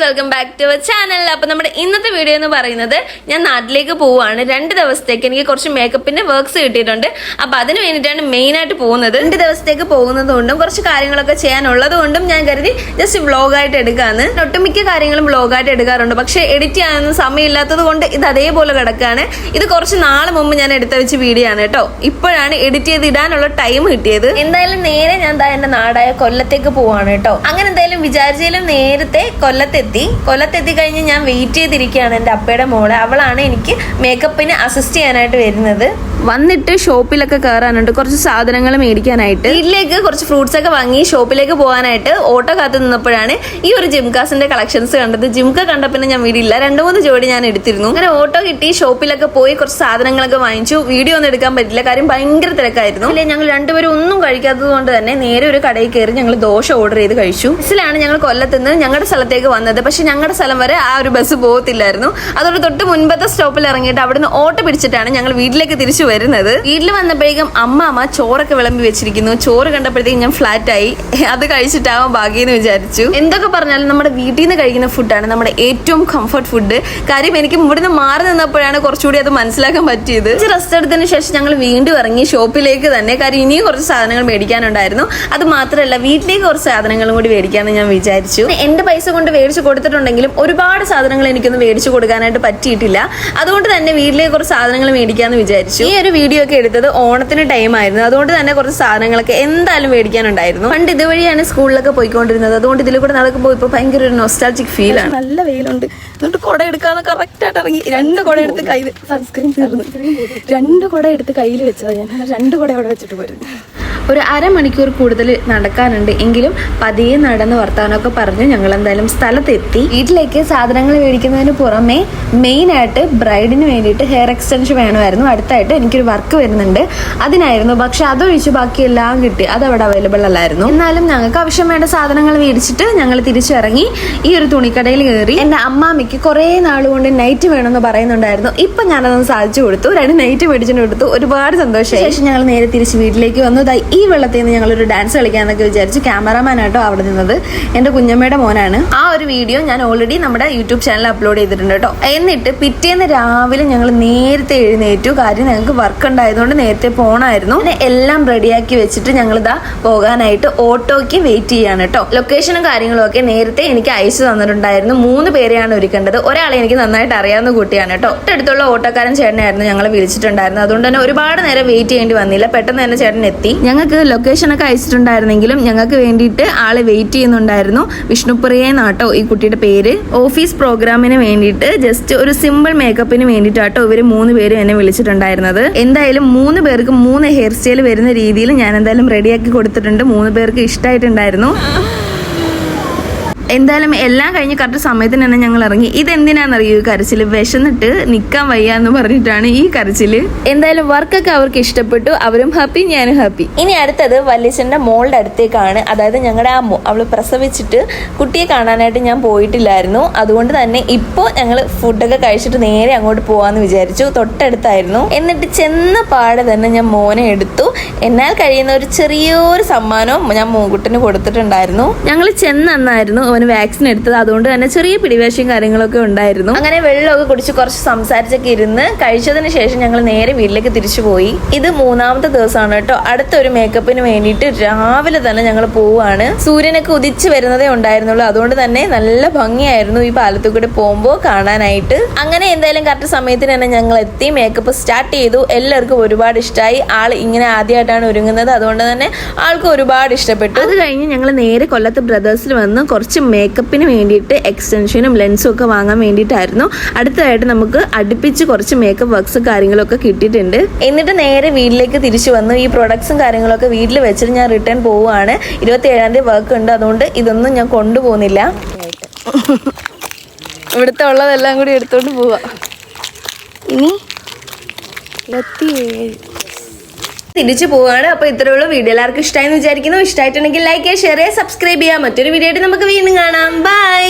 Welcome back to our channel. അപ്പൊ നമ്മുടെ ഇന്നത്തെ വീഡിയോ എന്ന് പറയുന്നത് ഞാൻ നാട്ടിലേക്ക് പോവാണ്. 2 ദിവസത്തേക്ക് എനിക്ക് കുറച്ച് മേക്കപ്പിന്റെ വർക്ക്സ് കിട്ടിയിട്ടുണ്ട്. അപ്പൊ അതിന് വേണ്ടിയിട്ടാണ് മെയിൻ ആയിട്ട് പോകുന്നത്. 2 ദിവസത്തേക്ക് പോകുന്നത് കൊണ്ടും കുറച്ച് കാര്യങ്ങളൊക്കെ ചെയ്യാനുള്ളത് കൊണ്ടും ഞാൻ കരുതി ജസ്റ്റ് വ്ളോഗായിട്ട് എടുക്കാന്ന്. ഒട്ടുമിക്ക കാര്യങ്ങളും വ്ളോഗായിട്ട് എടുക്കാറുണ്ട്, പക്ഷെ എഡിറ്റ് ചെയ്യാനൊന്നും സമയമില്ലാത്തത് കൊണ്ട് ഇത് അതേപോലെ കിടക്കാണ്. ഇത് കുറച്ച് നാൾ മുമ്പ് ഞാൻ എടുത്ത വെച്ച വീഡിയോ ആണ് കേട്ടോ. ഇപ്പോഴാണ് എഡിറ്റ് ചെയ്ത് ഇടാനുള്ള ടൈം കിട്ടിയത്. എന്തായാലും നേരെ ഞാൻ എന്റെ നാടായ കൊല്ലത്തേക്ക് പോവാണ് കേട്ടോ. അങ്ങനെ എന്തായാലും വിചാരിച്ചാലും നേരത്തെ കൊല്ലത്തെത്തി കഴിഞ്ഞ് ഞാൻ വെയിറ്റ് ചെയ്തിരിക്കുകയാണ് എൻ്റെ അപ്പയുടെ മോളെ. അവളാണ് എനിക്ക് മേക്കപ്പിന് അസിസ്റ്റ് ചെയ്യാനായിട്ട് വരുന്നത്. വന്നിട്ട് ഷോപ്പിലൊക്കെ കയറാനുണ്ട്, കുറച്ച് സാധനങ്ങൾ മേടിക്കാനായിട്ട്. വീട്ടിലേക്ക് കുറച്ച് ഫ്രൂട്ട്സ് ഒക്കെ വാങ്ങി ഷോപ്പിലേക്ക് പോകാനായിട്ട് ഓട്ടോ കാത്തു നിന്നപ്പോഴാണ് ഈ ഒരു ജിംകാസിന്റെ കളക്ഷൻസ് കണ്ടത്. ജിംക കണ്ടപ്പോൾ ഞാൻ വീടില്ല, 2-3 ജോഡി ഞാൻ എടുത്തിരുന്നു. അങ്ങനെ ഓട്ടോ കിട്ടി, ഷോപ്പിലൊക്കെ പോയി കുറച്ച് സാധനങ്ങളൊക്കെ വാങ്ങിച്ചു. വീഡിയോ ഒന്നും എടുക്കാൻ പറ്റില്ല, കാര്യം ഭയങ്കര തിരക്കായിരുന്നു. അല്ലെ ഞങ്ങൾ രണ്ടുപേരും ഒന്നും കഴിക്കാത്തത് കൊണ്ട് തന്നെ നേരെ ഒരു കടയിൽ കയറി ഞങ്ങൾ ദോശ ഓർഡർ ചെയ്ത് കഴിച്ചു. ബസ്സിലാണ് ഞങ്ങൾ കൊല്ലത്തുനിന്ന് ഞങ്ങളുടെ സ്ഥലത്തേക്ക് വന്നത്. പക്ഷെ ഞങ്ങളുടെ സ്ഥലം വരെ ആ ഒരു ബസ് പോകത്തില്ലായിരുന്നു. അതോടെ തൊട്ട് മുൻപത്തെ സ്റ്റോപ്പിൽ ഇറങ്ങിയിട്ട് അവിടുന്ന് ഓട്ടോ പിടിച്ചിട്ടാണ് ഞങ്ങൾ വീട്ടിലേക്ക് തിരിച്ചു വരുന്നത്. വീട്ടിൽ വന്നപ്പോഴേക്കും അമ്മ ചോറൊക്കെ വിളമ്പി വെച്ചിരിക്കുന്നു. ചോറ് കണ്ടപ്പോഴത്തേക്കും ഞാൻ ഫ്ലാറ്റ് ആയി. അത് കഴിച്ചിട്ടാവാൻ ഭാഗ്യെന്ന് വിചാരിച്ചു. എന്തൊക്കെ പറഞ്ഞാലും നമ്മുടെ വീട്ടിൽ നിന്ന് കഴിക്കുന്ന ഫുഡാണ് നമ്മുടെ ഏറ്റവും കംഫർട്ട് ഫുഡ്. കാര്യം എനിക്ക് ഇവിടുന്ന് മാറി നിന്നപ്പോഴാണ് കുറച്ചുകൂടി അത് മനസ്സിലാക്കാൻ പറ്റിയത്. റെസ്റ്റ് എടുത്തതിന് ശേഷം ഞങ്ങൾ വീണ്ടും ഇറങ്ങി ഷോപ്പിലേക്ക് തന്നെ. കാര്യം ഇനിയും കുറച്ച് സാധനങ്ങൾ മേടിക്കാനുണ്ടായിരുന്നു. അത് മാത്രമല്ല വീട്ടിലേക്ക് കുറച്ച് സാധനങ്ങളും കൂടി മേടിക്കാമെന്ന് ഞാൻ വിചാരിച്ചു. എന്റെ പൈസ കൊണ്ട് മേടിച്ചു കൊടുത്തിട്ടുണ്ടെങ്കിലും ഒരുപാട് സാധനങ്ങൾ എനിക്കൊന്നും മേടിച്ചു കൊടുക്കാനായിട്ട് പറ്റിയിട്ടില്ല. അതുകൊണ്ട് തന്നെ വീട്ടിലേക്ക് കുറച്ച് സാധനങ്ങൾ മേടിക്കാമെന്ന് വിചാരിച്ചു. ഈ ഒരു വീഡിയോ ഒക്കെ എടുത്തത് ഓണത്തിന് ടൈം ആയിരുന്നു. അതുകൊണ്ട് തന്നെ കുറച്ച് സാധനങ്ങളൊക്കെ എന്തായാലും മേടിക്കാനുണ്ടായിരുന്നു. പണ്ട് ഇതുവഴിയാണ് സ്കൂളിലൊക്കെ പോയിക്കൊണ്ടിരുന്നത്. അതുകൊണ്ട് ഇതിൽ കൂടെ നടക്കുമ്പോൾ ഇപ്പോൾ ഭയങ്കര ഒരു നൊസ്റ്റാൾജിക് ഫീൽ ആണ്. നല്ല വെയിലുണ്ട്, എന്നിട്ട് കുട എടുക്കാന്ന് കറക്റ്റ് ആയിട്ട് ഇറങ്ങി. 2 കുട എടുത്ത് കയ്യിൽ സൺസ്ക്രീൻ ചേർന്ന് 2 കുട എടുത്ത് കയ്യിൽ വെച്ചത്. ഞാൻ 2 കുട അവിടെ വെച്ചിട്ട് പോരുന്നു. ഒരു അരമണിക്കൂർ കൂടുതൽ നടക്കാനുണ്ട്, എങ്കിലും പതിയെ നടന്ന് വർത്താനമൊക്കെ പറഞ്ഞ് ഞങ്ങൾ എന്തായാലും സ്ഥലത്തെത്തി. വീട്ടിലേക്ക് സാധനങ്ങൾ മേടിക്കുന്നതിന് പുറമെ മെയിനായിട്ട് ബ്രൈഡിന് വേണ്ടിയിട്ട് ഹെയർ എക്സ്റ്റൻഷൻ വേണമായിരുന്നു. അടുത്തായിട്ട് എനിക്കൊരു വർക്ക് വരുന്നുണ്ട്, അതിനായിരുന്നു. പക്ഷെ അതൊഴിച്ച് ബാക്കിയെല്ലാം കിട്ടി, അതവിടെ അവൈലബിൾ അല്ലായിരുന്നു. എന്നാലും ഞങ്ങൾക്ക് ആവശ്യം വേണ്ട സാധനങ്ങൾ മേടിച്ചിട്ട് ഞങ്ങൾ തിരിച്ചിറങ്ങി ഈ ഒരു തുണിക്കടയിൽ കയറി. എൻ്റെ അമ്മാമ്മയ്ക്ക് കുറേ നാളുകൊണ്ട് നൈറ്റ് വേണമെന്ന് പറയുന്നുണ്ടായിരുന്നു. ഇപ്പൊ ഞാനതൊന്ന് സാധിച്ചു കൊടുത്തു. 2 നൈറ്റ് മേടിച്ചിട്ട് കൊടുത്തു. ഒരുപാട് സന്തോഷമായി. ശേഷം ഞങ്ങൾ നേരെ തിരിച്ച് വീട്ടിലേക്ക് വന്നു. ഈ വെള്ളത്തിൽ നിന്ന് ഞങ്ങളൊരു ഡാൻസ് കളിക്കാന്നൊക്കെ വിചാരിച്ചു. ക്യാമറാമാനായിട്ടോ അവിടെ നിന്നത് എൻ്റെ കുഞ്ഞമ്മയുടെ മോനാണ്. ആ ഒരു വീഡിയോ ഞാൻ ഓൾറെഡി നമ്മുടെ യൂട്യൂബ് ചാനലിൽ അപ്ലോഡ് ചെയ്തിട്ടുണ്ട് കേട്ടോ. എന്നിട്ട് പിറ്റേന്ന് രാവിലെ ഞങ്ങൾ നേരത്തെ എഴുന്നേറ്റു. കാര്യം ഞങ്ങൾക്ക് വർക്ക് ഉണ്ടായതുകൊണ്ട് നേരത്തെ പോകണമായിരുന്നു. എല്ലാം റെഡിയാക്കി വെച്ചിട്ട് ഞങ്ങളിതാ പോകാനായിട്ട് ഓട്ടോയ്ക്ക് വെയിറ്റ് ചെയ്യാണ് കേട്ടോ. ലൊക്കേഷനും കാര്യങ്ങളും ഒക്കെ നേരത്തെ എനിക്ക് അയച്ചു തന്നിട്ടുണ്ടായിരുന്നു. 3 പേരെയാണ് ഒരുക്കേണ്ടത്. ഒരാളെ എനിക്ക് നന്നായിട്ട് അറിയാവുന്ന കുട്ടിയാണ് കേട്ടോ. തൊട്ടടുത്തുള്ള ഓട്ടോക്കാരൻ ചേട്ടനായിരുന്നു ഞങ്ങളെ വിളിച്ചിട്ടുണ്ടായിരുന്നു. അതുകൊണ്ട് തന്നെ ഒരുപാട് നേരം വെയിറ്റ് ചെയ്യേണ്ടി വന്നില്ല. പെട്ടെന്ന് തന്നെ ചേട്ടൻ എത്തി. ഞങ്ങൾക്ക് ലൊക്കേഷനൊക്കെ അയച്ചിട്ടുണ്ടായിരുന്നെങ്കിലും ഞങ്ങൾക്ക് വേണ്ടിയിട്ട് ആളെ വെയിറ്റ് ചെയ്യുന്നുണ്ടായിരുന്നു. വിഷ്ണുപ്രിയ എന്നാട്ടോ ഈ കുട്ടിയുടെ പേര്. ഓഫീസ് പ്രോഗ്രാമിന് വേണ്ടിയിട്ട് ജസ്റ്റ് ഒരു സിമ്പിൾ മേക്കപ്പിന് വേണ്ടിയിട്ടാട്ടോ ഇവർ 3 പേരും എന്നെ വിളിച്ചിട്ടുണ്ടായിരുന്നത്. എന്തായാലും 3 പേർക്ക് 3 ഹെയർ സ്റ്റൈൽ വരുന്ന രീതിയിൽ ഞാൻ എന്തായാലും റെഡിയാക്കി കൊടുത്തിട്ടുണ്ട്. 3 പേർക്ക് ഇഷ്ടമായിട്ടുണ്ടായിരുന്നു. എന്തായാലും എല്ലാം കഴിഞ്ഞ് കറക്റ്റ് സമയത്തിന് തന്നെ ഞങ്ങൾ ഇറങ്ങി. ഇതെന്തിനാണെന്നറിയൂ കരച്ചില്? വിശന്നിട്ട് നിൽക്കാൻ വയ്യ എന്ന് പറഞ്ഞിട്ടാണ് ഈ കരച്ചില്. എന്തായാലും വർക്കൊക്കെ അവർക്ക് ഇഷ്ടപ്പെട്ടു. അവരും ഹാപ്പി, ഞാനും ഹാപ്പി. ഇനി അടുത്തത് വല്യച്ഛൻ്റെ മോളുടെ അടുത്തേക്കാണ്. അതായത് ഞങ്ങളുടെ അവള് പ്രസവിച്ചിട്ട് കുട്ടിയെ കാണാനായിട്ട് ഞാൻ പോയിട്ടില്ലായിരുന്നു. അതുകൊണ്ട് തന്നെ ഇപ്പോൾ ഞങ്ങൾ ഫുഡൊക്കെ കഴിച്ചിട്ട് നേരെ അങ്ങോട്ട് പോകാമെന്ന് വിചാരിച്ചു. തൊട്ടടുത്തായിരുന്നു. എന്നിട്ട് ചെന്ന പാടെ തന്നെ ഞാൻ മോനെ എടുത്തു. എന്നാൽ കഴിയുന്ന ഒരു ചെറിയൊരു സമ്മാനവും ഞാൻ മോൻകുട്ടിന് കൊടുത്തിട്ടുണ്ടായിരുന്നു. ഞങ്ങൾ ചെന്നായിരുന്നു അവന് വാക്സിൻ എടുത്തത്. അതുകൊണ്ട് തന്നെ ചെറിയ പിടിവാശിയും കാര്യങ്ങളൊക്കെ ഉണ്ടായിരുന്നു. അങ്ങനെ വെള്ളമൊക്കെ കുടിച്ച് കുറച്ച് സംസാരിച്ചൊക്കെ ഇരുന്ന് കഴിച്ചതിന് ശേഷം ഞങ്ങൾ നേരെ വീട്ടിലേക്ക് തിരിച്ചു പോയി. ഇത് 3ാമത്തെ ദിവസമാണ് കേട്ടോ. അടുത്തൊരു മേക്കപ്പിന് വേണ്ടിയിട്ട് രാവിലെ തന്നെ ഞങ്ങൾ പോവാണ്. സൂര്യനൊക്കെ ഉദിച്ച് വരുന്നതേ ഉണ്ടായിരുന്നുള്ളൂ. അതുകൊണ്ട് തന്നെ നല്ല ഭംഗിയായിരുന്നു ഈ പാലത്തിൽ കൂടെ പോകുമ്പോൾ കാണാനായിട്ട്. അങ്ങനെ എന്തായാലും കറക്റ്റ് സമയത്തിന് തന്നെ ഞങ്ങൾ എത്തി. മേക്കപ്പ് സ്റ്റാർട്ട് ചെയ്തു. എല്ലാവർക്കും ഒരുപാട് ഇഷ്ടമായി. ആൾ ഇങ്ങനെ ആദ്യമായിട്ടാണ് ഒരുങ്ങുന്നത്. അതുകൊണ്ട് തന്നെ ആൾക്ക് ഒരുപാട് ഇഷ്ടപ്പെട്ടു. അത് കഴിഞ്ഞ് ഞങ്ങൾ നേരെ കൊല്ലത്ത് ബ്രദേഴ്സിൽ വന്ന് കുറച്ച് മേക്കപ്പിന് വേണ്ടിയിട്ട് എക്സ്റ്റൻഷനും ലെൻസും ഒക്കെ വാങ്ങാൻ വേണ്ടിയിട്ടായിരുന്നു. അടുത്തതായിട്ട് നമുക്ക് അടുപ്പിച്ച് കുറച്ച് മേക്കപ്പ് വർക്ക്സ് കാര്യങ്ങളൊക്കെ കിട്ടിയിട്ടുണ്ട്. എന്നിട്ട് നേരെ വീട്ടിലേക്ക് തിരിച്ചു വന്നു. ഈ പ്രൊഡക്ട്സും കാര്യങ്ങളൊക്കെ വീട്ടിൽ വെച്ചിട്ട് ഞാൻ റിട്ടേൺ പോവുകയാണ്. 27-ാം തീയതി വർക്ക് ഉണ്ട്. അതുകൊണ്ട് ഇതൊന്നും ഞാൻ കൊണ്ടുപോകുന്നില്ല. ഇവിടുത്തെ ഉള്ളതെല്ലാം കൂടി എടുത്തോണ്ട് പോവാ. ഇനി തിരിച്ചു പോവാണ്. അപ്പൊ ഇത്രയുള്ള വീഡിയോ എല്ലാവർക്കും ഇഷ്ടമായെന്ന് വിചാരിക്കുന്നു. ഇഷ്ടമായിട്ടുണ്ടെങ്കിൽ ലൈക്ക് ചെയ്യുക, ഷെയർ ചെയ്യുക, സബ്സ്ക്രൈബ് ചെയ്യുക. മറ്റൊരു വീഡിയോ ആയിട്ട് നമുക്ക് വീണ്ടും കാണാം. ബൈ.